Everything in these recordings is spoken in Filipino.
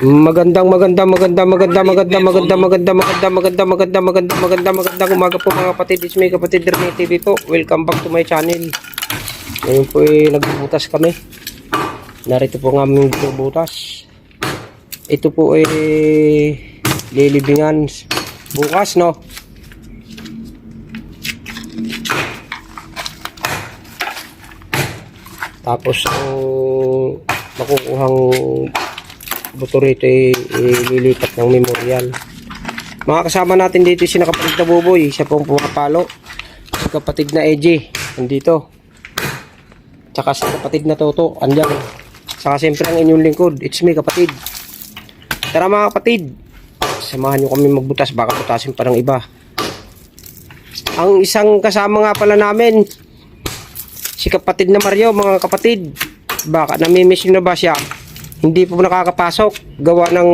Magandang umaga po mga kapatid. It's me, kapatid Rene TV po. Welcome back to my channel. Ngayon po nagbubutas kami. Narito po ang aming butas. Ito po lilibingan bukas, no? Tapos makukuhang buto rito ililipat ng memorial. Mga kasama natin dito si kapatid na Buboy, siya pong pumapalo. Si kapatid na EJ nandito, tsaka si kapatid na Toto andyan, saka siyempre ang inyong lingkod, it's me kapatid. Tara mga kapatid, samahan nyo kami magbutas, baka butasin pa ng iba. Ang isang kasama nga pala namin, si kapatid na Mario. Mga kapatid, baka namimiss nyo na ba siya? Hindi po nakakapasok, gawa ng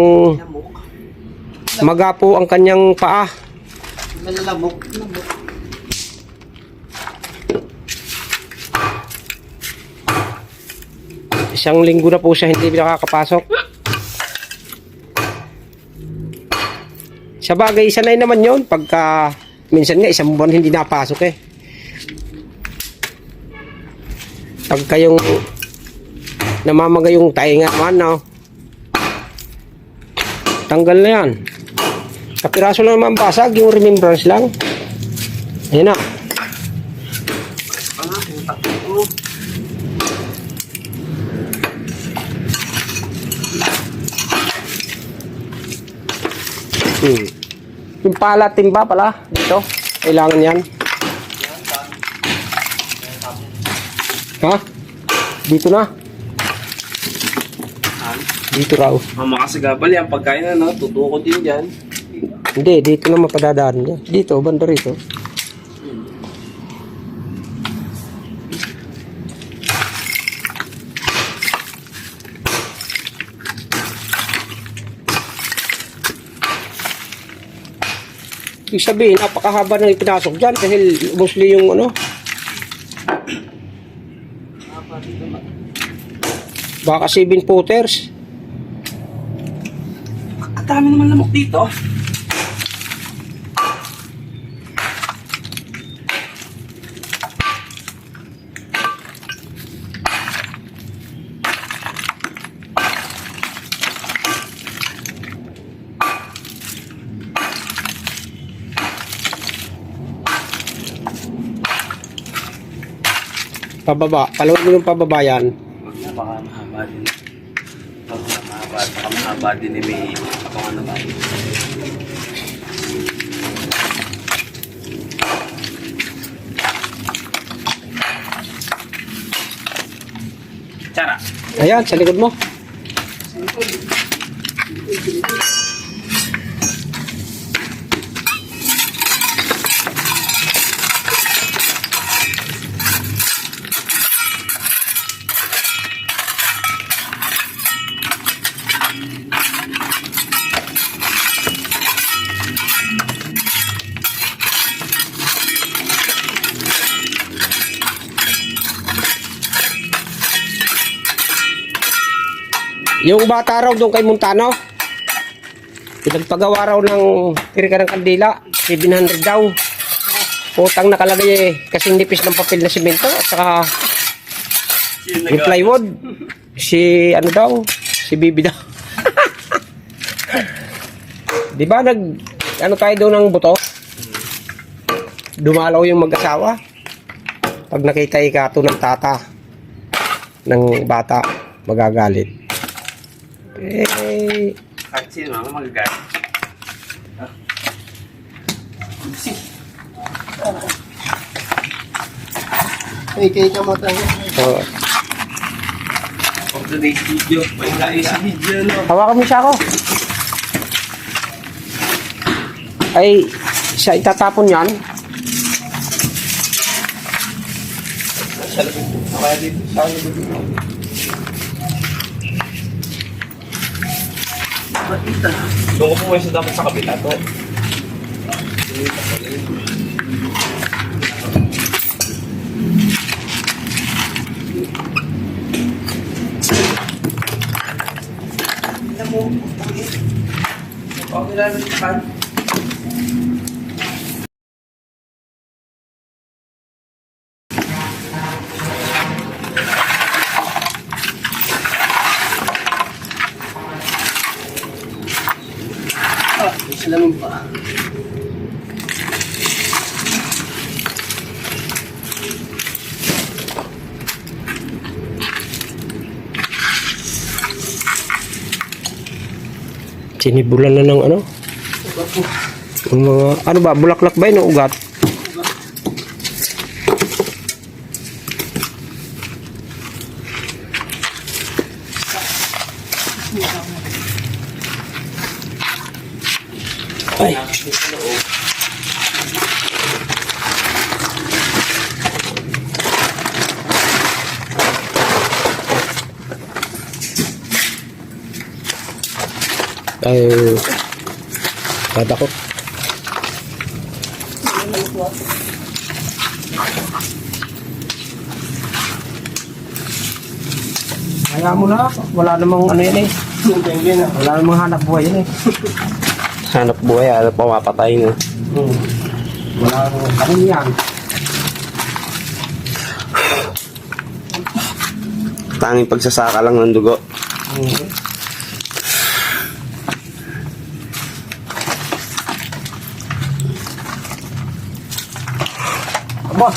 maga po ang kanyang paa. Malalamok. Isang linggo na po siya hindi nakakapasok. Sa bagay, sanay naman yon pagka minsan nga isang buwan hindi napasok eh. Pagka yung namamaga yung tainga man, no? Tanggal na yan. Kapiraso lang naman basag, yung remembrance lang. Ayan na. Yung pala, timba pala dito. Kailangan yan. Ha? Dito na. Dito raw. Makasagabal yan pagkain na, no? Tutukod din dyan. Hindi, dito na mapadadaan niya. Dito, banda rito. Ibig sabihin, napakahaba ng ipinasok dyan dahil mostly yung ano. Baka 7 footers. Ang dami naman lamok dito. Pababa, palawin mo yung pababa yan. Baka mahaba din. Baka mahaba din ni may kapang ano ba. Tsara. Ayan, sa likod mo. Yung bata raw doon kay Montano, pinagpagawa raw ng pirika ng kandila, 700 daw. Utang nakalagay kasing nipis ng papel na simento at saka yung plywood. Si ano daw, si Bibi daw. Di ba ano tayo doon ng buto? Dumalaw yung mag-asawa. Pag nakita ikato ng tata ng bata, magagalit. Kahit sino naman magagalit. Kaya ka matay. For today's video, may guys video, no? Hawakan mo siya ako. Ay, siya itatapon yan. Sa labit. Kaya dito. Sa labit. Doon ko po sa dapat sa kabila to. Okay na naman. May salamin pa. Sinibulan na ng ano? Yung mga, ano ba, bulaklak ba yun o ugat? Ay. Ay, tatakot. Kaya mo na, wala namang ano yan eh. Wala namang hanap buhay yan eh. Hanap buhay, ano pa mapatay mo. Wala namang ano yan. Tanging pagsasaka lang ng dugo. Aba,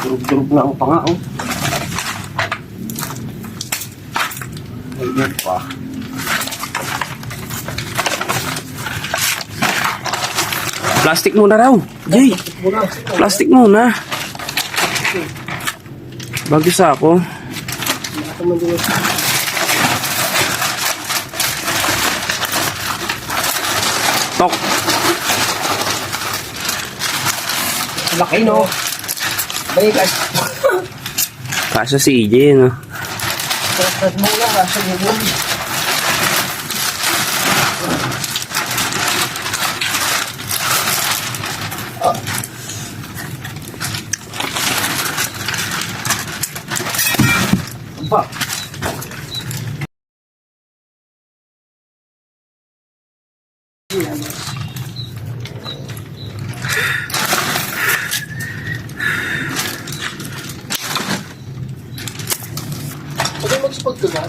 durug-durug na ang panga oh. Ayun pa. Plastic muna raw. Jay, plastic muna. Bago sa ako. Tok. Laki no. Balikas. Kasya si EJ, no? Tapos mo lang, kasi yun. Aba. Pwede mag-spot ka ba?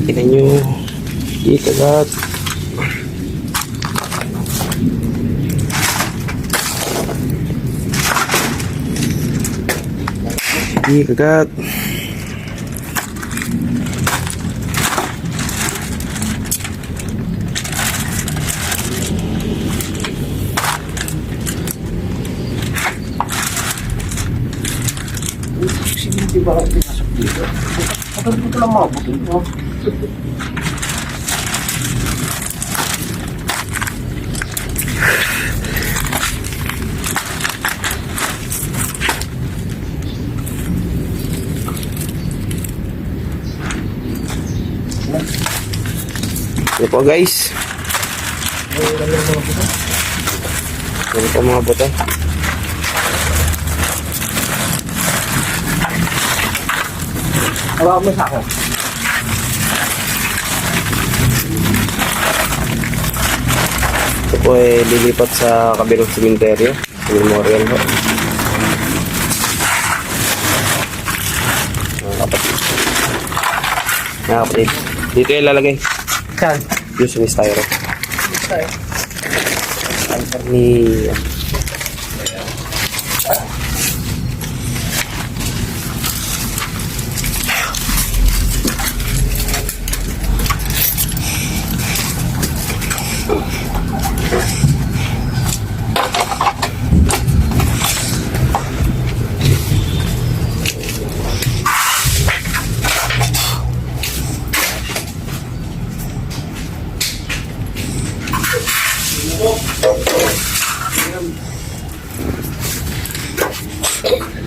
Tingnan nyo. Di kagat. Di kagat. Hindi ba kayo pinasok dito? Patag ko lang mabot no? Ito po guys. Ito po mga buto. Hawakan mo sa akin. Ito po ay lilipat sa kabilang sementeryo. Memorial po. Mga kapatid. Mga kapatid. Dito yung lalagay. Saan? Yung sa styro. Saan? Antar ni...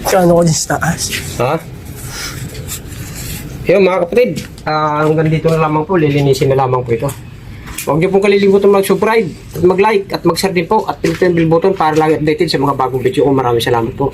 Kano ko din sa taas? Ha? Yun mga kapatid, hanggang dito na lamang po, lilinisin na lamang po ito. Huwag niyo pong kalilimutan mag-subscribe at mag-like at mag-share din po at pindutin ang bell button para lagi updated sa mga bagong video ko. Maraming salamat po.